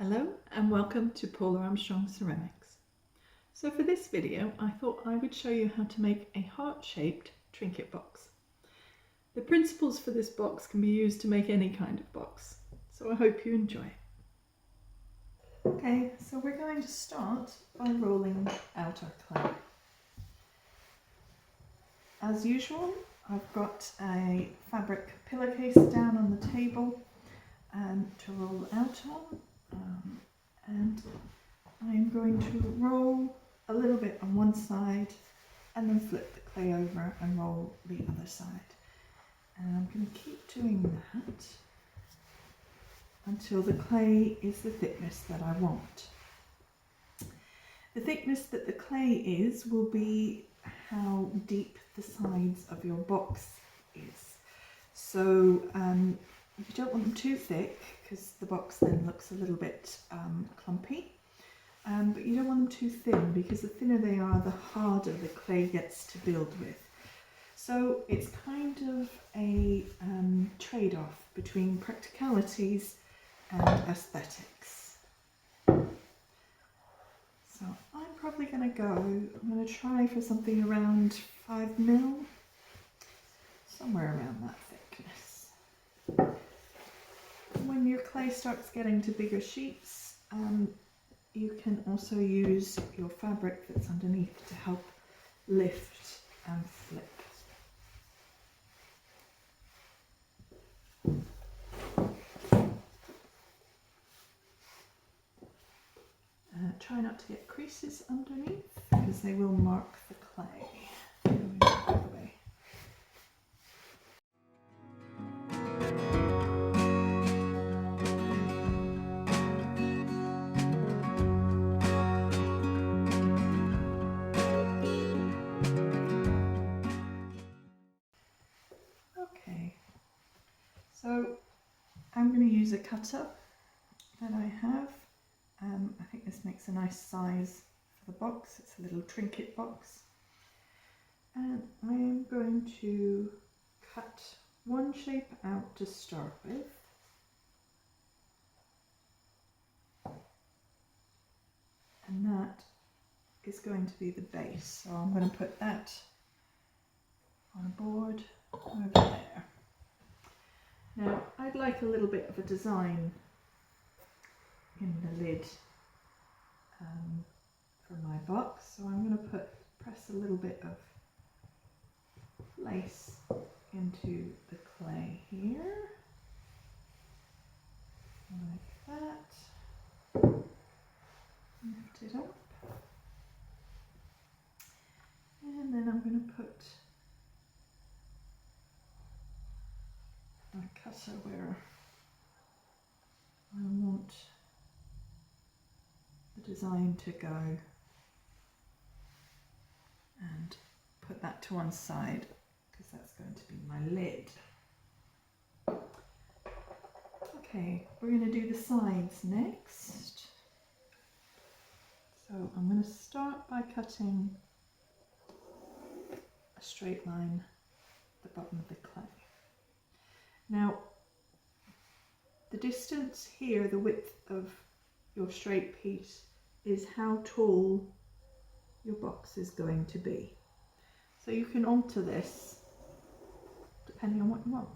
Hello and welcome to Paula Armstrong Ceramics. So for this video I thought I would show you how to make a heart-shaped trinket box. The principles for this box can be used to make any kind of box, so I hope you enjoy it. Okay, so we're going to start by rolling out our clay. As usual, I've got a fabric pillowcase down on the table to roll out on. And I'm going to roll a little bit on one side and then flip the clay over and roll the other side. And I'm going to keep doing that until the clay is the thickness that I want. The thickness that the clay is will be how deep the sides of your box is. So you don't want them too thick because the box then looks a little bit clumpy, but you don't want them too thin because the thinner they are, the harder the clay gets to build with. So it's kind of a trade-off between practicalities and aesthetics. So I'm probably going to try for something around 5mm, somewhere around that thickness. When your clay starts getting to bigger sheets, you can also use your fabric that's underneath to help lift and flip. Try not to get creases underneath because they will mark the clay. Okay, so I'm going to use a cutter that I have. I think this makes a nice size for the box. It's a little trinket box. And I am going to cut one shape out to start with. And that is going to be the base. So I'm going to put that on a board over there. Now I'd like a little bit of a design in the lid for my box, so I'm going to press a little bit of lace into the clay here, like that. Lift it up, and then I'm going to put my cutter where I want the design to go, and put that to one side because that's going to be my lid. Okay, we're going to do the sides next. So I'm going to start by cutting a straight line at the bottom of the clay. Now, the distance here, the width of your straight piece, is how tall your box is going to be. So you can alter this depending on what you want.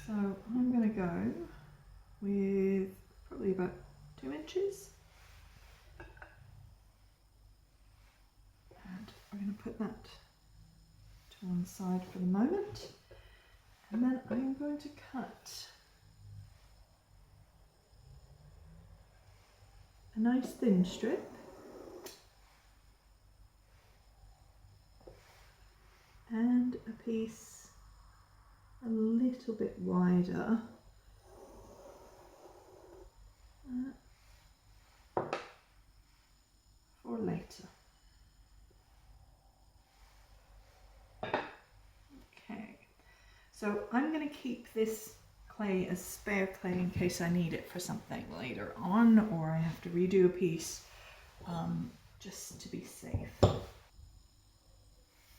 So I'm going to go with probably about 2 inches. And we're going to put that to one side for the moment. And then I'm going to cut a nice thin strip and a piece a little bit wider for later. Okay, so I'm going to keep this clay as spare clay in case I need it for something later on, or I have to redo a piece just to be safe.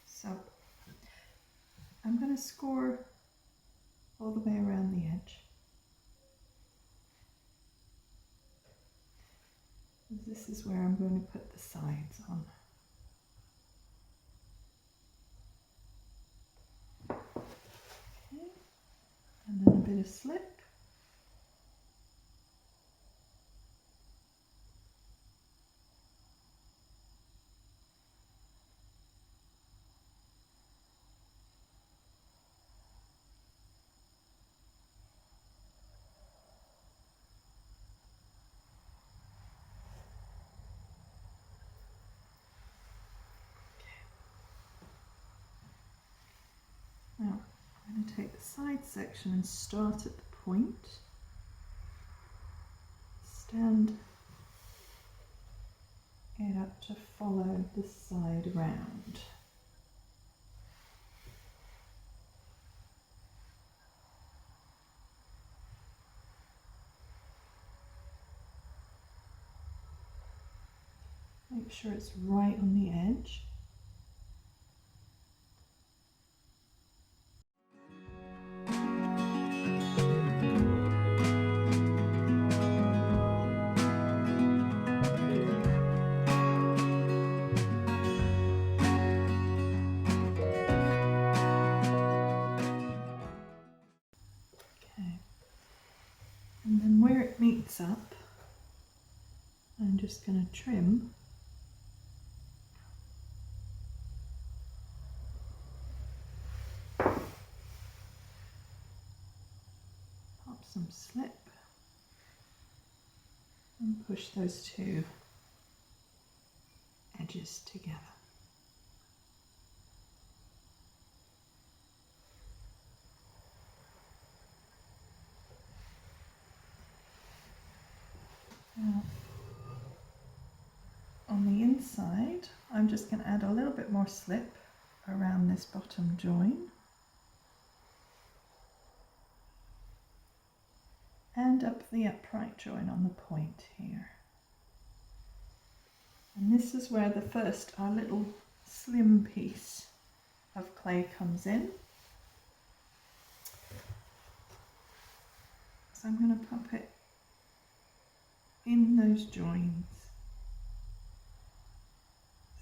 So I'm going to score all the way around the edge. this is where I'm going to put the sides on. Okay. And then a bit of slip. Now, I'm going to take the side section and start at the point, stand it up to follow the side round. Make sure it's right on the edge. And then where it meets up, I'm just going to trim pop some slip and push those two edges together. Now, on the inside, I'm just going to add a little bit more slip around this bottom join and up the upright join on the point here. And this is where our little slim piece of clay comes in. So I'm going to pop it in those joins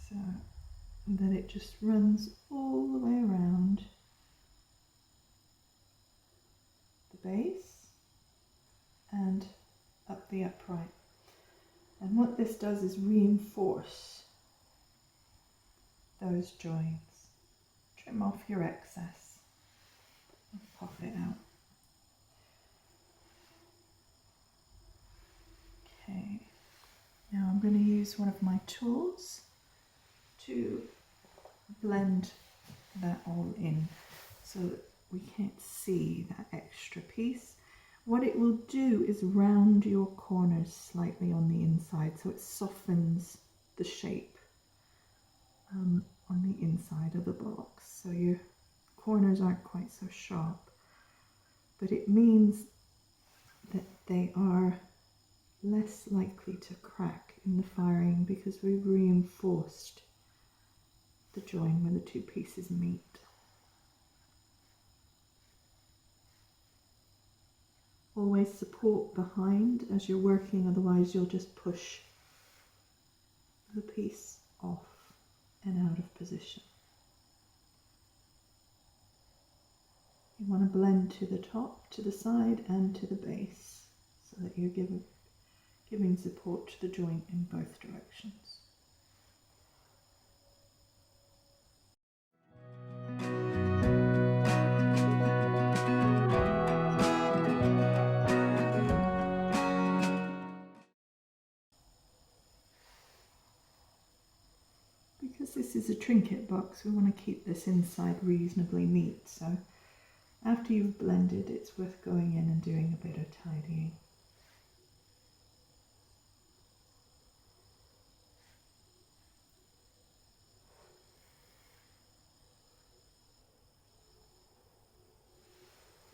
so that it just runs all the way around the base and up the upright. And what this does is reinforce those joins. Trim off your excess and pop it out. Okay, now I'm going to use one of my tools to blend that all in so that we can't see that extra piece. What it will do is round your corners slightly on the inside, so it softens the shape on the inside of the box, so your corners aren't quite so sharp, but it means that they are less likely to crack in the firing because we've reinforced the join where the two pieces meet. Always support behind as you're working, otherwise you'll just push the piece off and out of position. You want to blend to the top, to the side and to the base so that you're giving support to the joint in both directions. Because this is a trinket box, we want to keep this inside reasonably neat, so after you've blended, it's worth going in and doing a bit of tidying.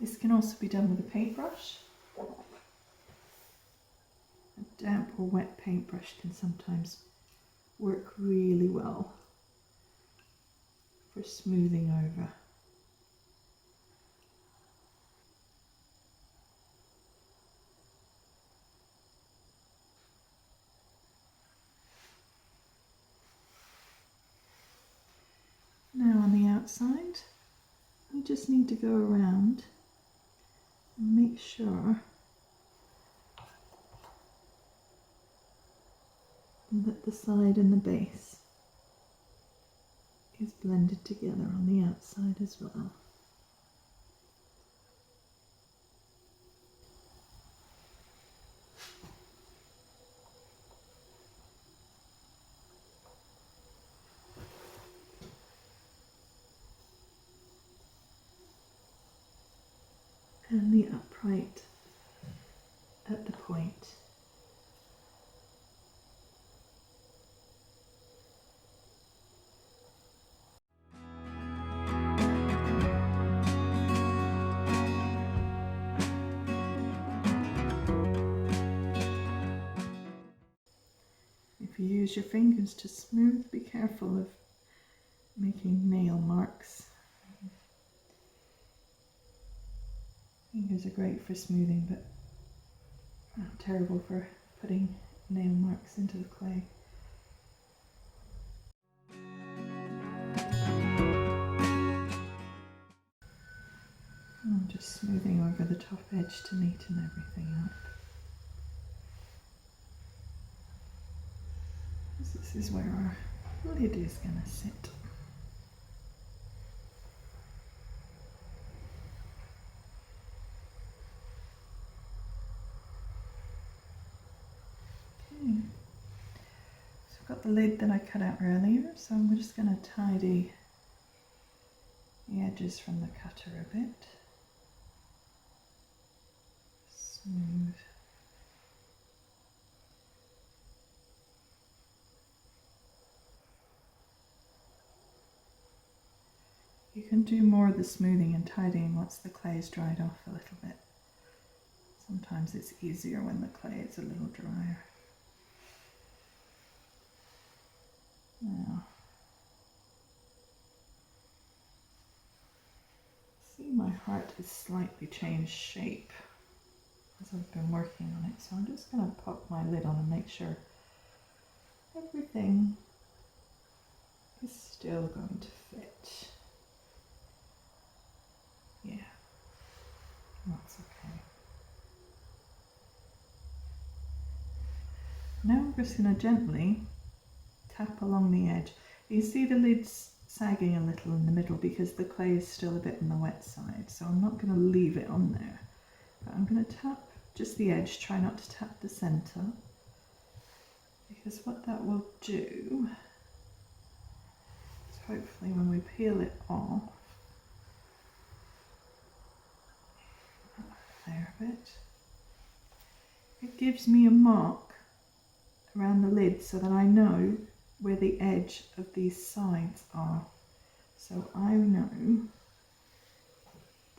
This can also be done with a paintbrush. A damp or wet paintbrush can sometimes work really well for smoothing over. just need to go around and make sure that the side and the base is blended together on the outside as well. And the upright at the point. If you use your fingers to smooth, be careful of making nail marks. Fingers are great for smoothing, but terrible for putting nail marks into the clay. I'm just smoothing over the top edge to neaten everything up. This is where our lid is going to sit. Okay. So I've got the lid that I cut out earlier, so I'm just going to tidy the edges from the cutter a bit. Smooth. You can do more of the smoothing and tidying once the clay is dried off a little bit. Sometimes it's easier when the clay is a little drier. Now, see, my heart has slightly changed shape as I've been working on it, so I'm just going to pop my lid on and make sure everything is still going to fit. Yeah, that's okay. Now I'm just going to gently tap along the edge. You see the lid's sagging a little in the middle because the clay is still a bit on the wet side, so I'm not going to leave it on there. But I'm going to tap just the edge, try not to tap the centre, because what that will do is hopefully when we peel it off, there a bit, it gives me a mark around the lid so that I know where the edge of these sides are. So I know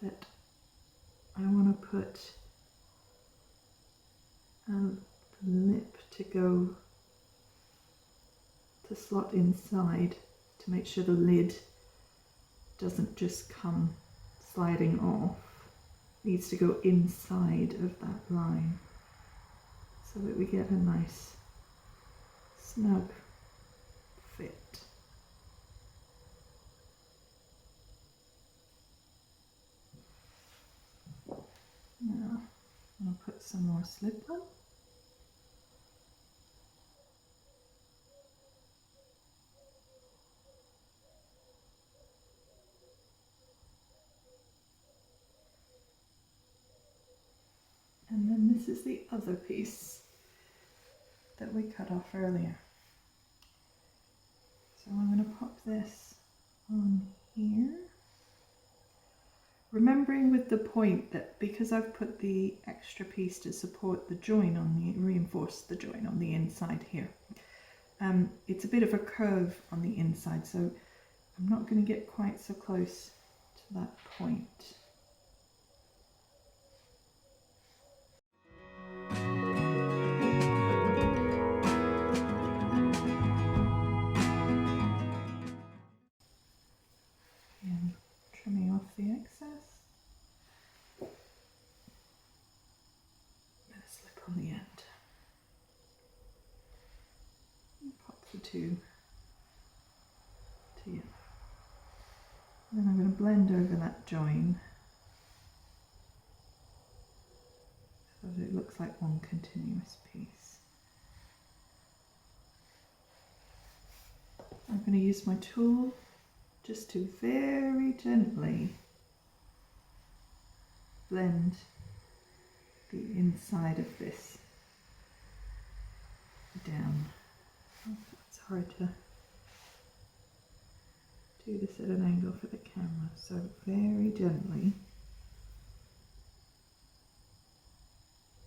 that I want to put the lip to slot inside to make sure the lid doesn't just come sliding off. It needs to go inside of that line so that we get a nice snug fit. Now I'll put some more slip on. And then this is the other piece that we cut off earlier. So I'm going to pop this on here. Remembering with the point that because I've put the extra piece to support the join on the, reinforce the join on the inside here, it's a bit of a curve on the inside, so I'm not going to get quite so close to that point. And trimming off the excess. And a slip on the end. And pop the two together. Then I'm going to blend over that join so that it looks like one continuous piece. I'm going to use my tool just to very gently blend the inside of this down. It's hard to do this at an angle for the camera, so very gently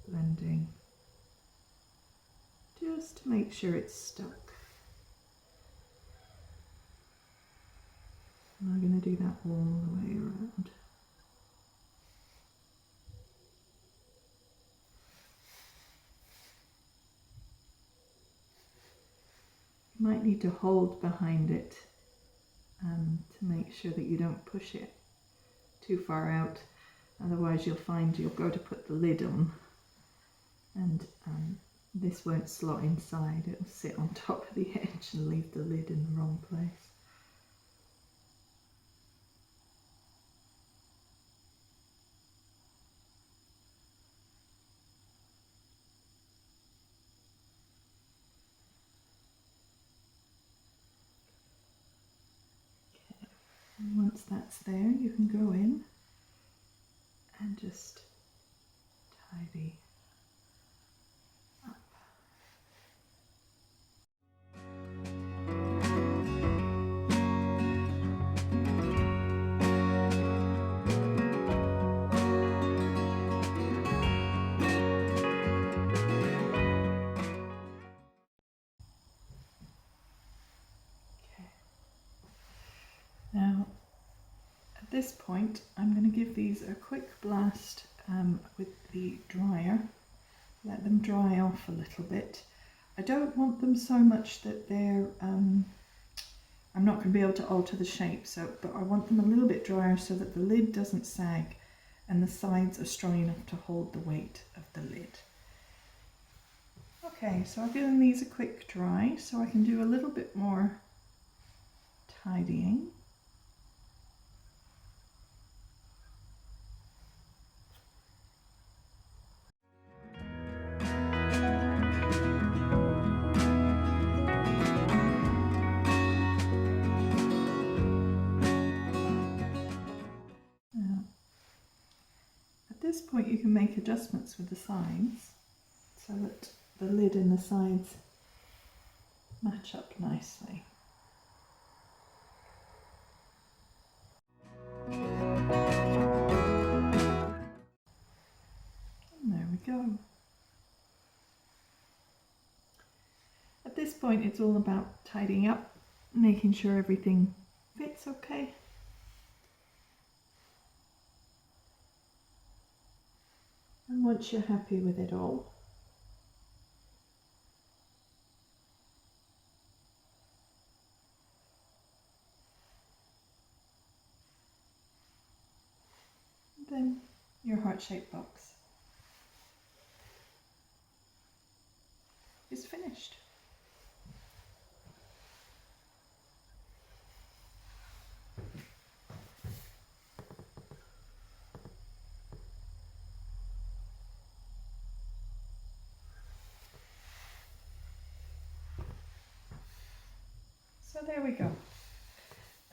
blending just to make sure it's stuck. And I'm going to do that all the way around. You might need to hold behind it to make sure that you don't push it too far out, otherwise you'll find you'll go to put the lid on and this won't slot inside, it'll sit on top of the edge and leave the lid in the wrong place. And once that's there, you can go in and just tidy up. Now, at this point, I'm going to give these a quick blast with the dryer. Let them dry off a little bit. I don't want them so much that they're, I'm not going to be able to alter the shape, but I want them a little bit drier so that the lid doesn't sag and the sides are strong enough to hold the weight of the lid. Okay, so I've given these a quick dry so I can do a little bit more tidying. At this point you can make adjustments with the sides so that the lid and the sides match up nicely. And there we go. At this point it's all about tidying up, making sure everything fits okay. And once you're happy with it all, then your heart-shaped box is finished. So there we go.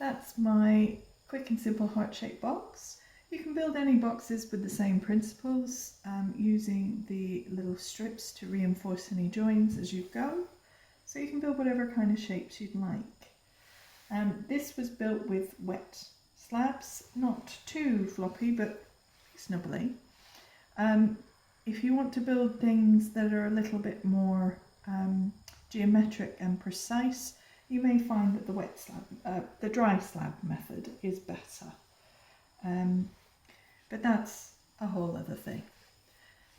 That's my quick and simple heart-shaped box. You can build any boxes with the same principles, using the little strips to reinforce any joins as you go. So you can build whatever kind of shapes you'd like. This was built with wet slabs, not too floppy but snubbly. If you want to build things that are a little bit more geometric and precise, you may find that the wet slab, the dry slab method is better. But that's a whole other thing.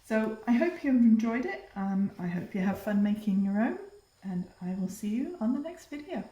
So I hope you've enjoyed it. I hope you have fun making your own, and I will see you on the next video.